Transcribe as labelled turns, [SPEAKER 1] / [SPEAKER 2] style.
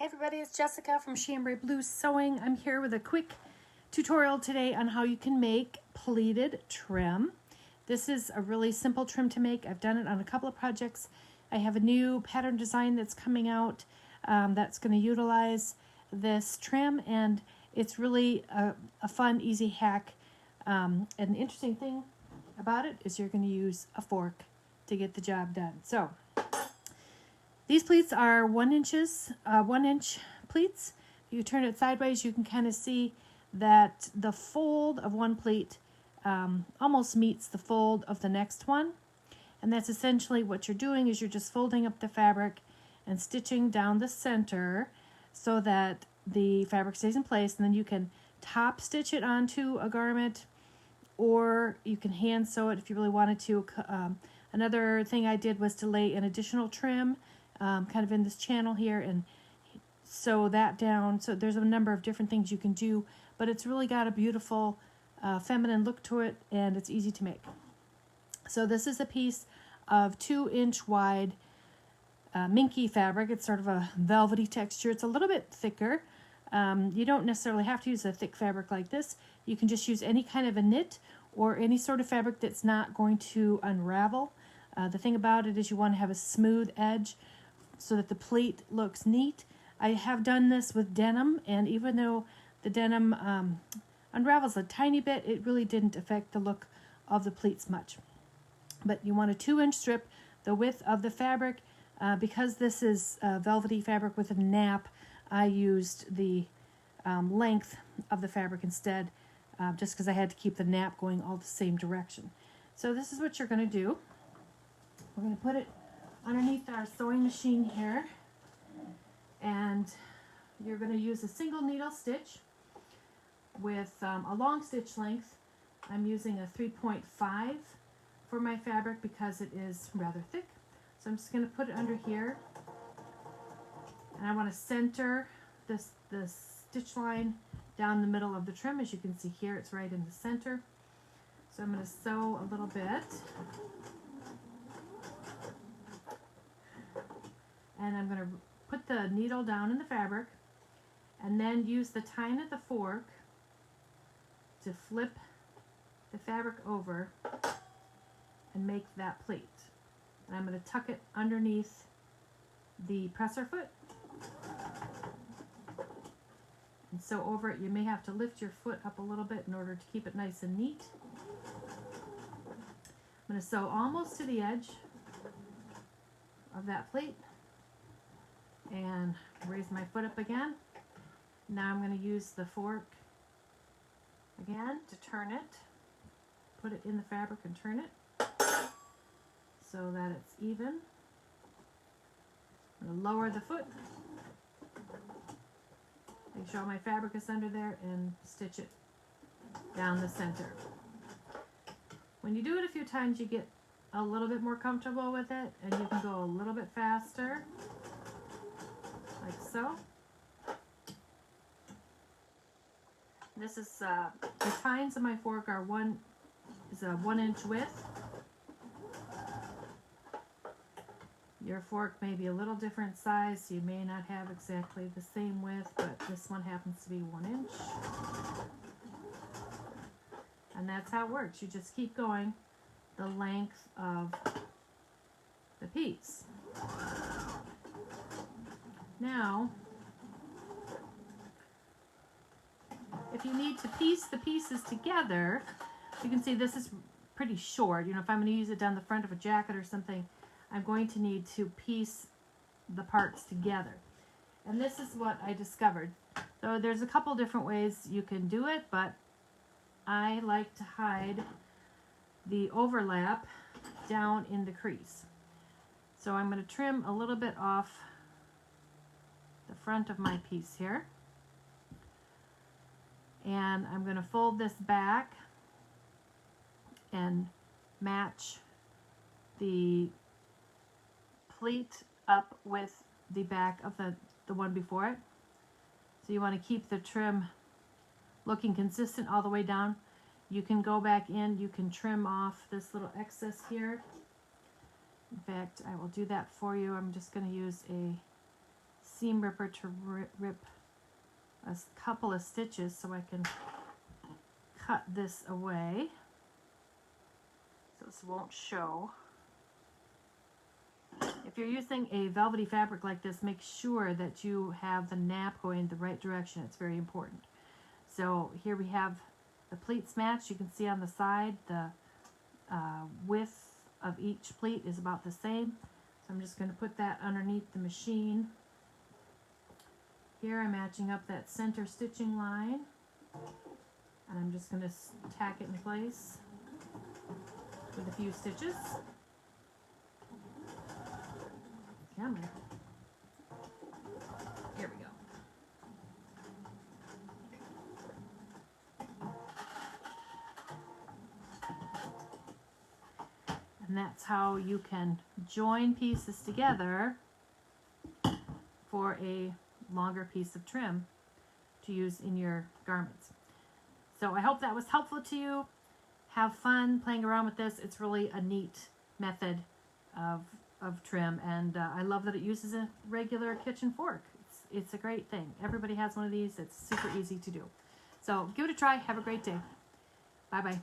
[SPEAKER 1] Hey everybody, it's Jessica from Chambray Blue Sewing. I'm here with a quick tutorial today on how you can make pleated trim. This is a really simple trim to make. I've done it on a couple of projects. I have a new pattern design that's coming out that's going to utilize this trim, and it's really a fun, easy hack. And the interesting thing about it is you're going to use a fork to get the job done. So these pleats are 1 inch pleats. If you turn it sideways, you can kind of see that the fold of one pleat almost meets the fold of the next one. And that's essentially what you're doing, is you're just folding up the fabric and stitching down the center so that the fabric stays in place. And then you can top stitch it onto a garment, or you can hand sew it if you really wanted to. Another thing I did was to lay an additional trim kind of in this channel here and sew that down. So there's a number of different things you can do, but it's really got a beautiful feminine look to it, and it's easy to make. So this is a piece of 2-inch wide minky fabric. It's sort of a velvety texture. It's a little bit thicker. You don't necessarily have to use a thick fabric like this. You can just use any kind of a knit or any sort of fabric that's not going to unravel. The thing about it is you want to have a smooth edge so that the pleat looks neat. I have done this with denim, and even though the denim unravels a tiny bit, it really didn't affect the look of the pleats much. But you want a 2-inch strip, the width of the fabric. Because this is velvety fabric with a nap, I used the length of the fabric instead, just because I had to keep the nap going all the same direction. So this is what you're going to do. We're going to put it underneath our sewing machine here, and you're going to use a single needle stitch with a long stitch length. I'm using a 3.5 for my fabric because it is rather thick. So I'm just going to put it under here, and I want to center this stitch line down the middle of the trim. As you can see here, it's right in the center. So I'm going to sew a little bit, and I'm going to put the needle down in the fabric and then use the tine of the fork to flip the fabric over and make that pleat. And I'm going to tuck it underneath the presser foot and sew over it. You may have to lift your foot up a little bit in order to keep it nice and neat. I'm going to sew almost to the edge of that pleat and raise my foot up again. Now I'm going to use the fork again to turn it, put it in the fabric and turn it so that it's even. I'm going to lower the foot, make sure all my fabric is under there, and stitch it down the center. When you do it a few times, you get a little bit more comfortable with it, and you can go a little bit faster, like so. This is the tines of my fork are 1 inch width. Your fork may be a little different size, so you may not have exactly the same width, but this one happens to be 1 inch. And that's how it works. You just keep going the length of the piece. Now, if you need to piece the pieces together, you can see this is pretty short. You know, if I'm going to use it down the front of a jacket or something, I'm going to need to piece the parts together. And this is what I discovered. So there's a couple different ways you can do it, but I like to hide the overlap down in the crease. So I'm going to trim a little bit off the front of my piece here. And I'm going to fold this back and match the pleat up with the back of the one before it. So you want to keep the trim looking consistent all the way down. You can go back in, you can trim off this little excess here. In fact, I will do that for you. I'm just going to use a seam ripper to rip a couple of stitches so I can cut this away so this won't show. If you're using a velvety fabric like this, make sure that you have the nap going the right direction. It's very important. So here we have the pleats match. You can see on the side the width of each pleat is about the same. So I'm just going to put that underneath the machine. Here I'm matching up that center stitching line, and I'm just going to tack it in place with a few stitches. Come on. Here we go. And that's how you can join pieces together for a longer piece of trim to use in your garments. So I hope that was helpful to you. Have fun playing around with this. It's really a neat method of trim, and I love that it uses a regular kitchen fork. It's a great thing. Everybody has one of these. It's super easy to do. So give it a try. Have a great day. Bye-bye.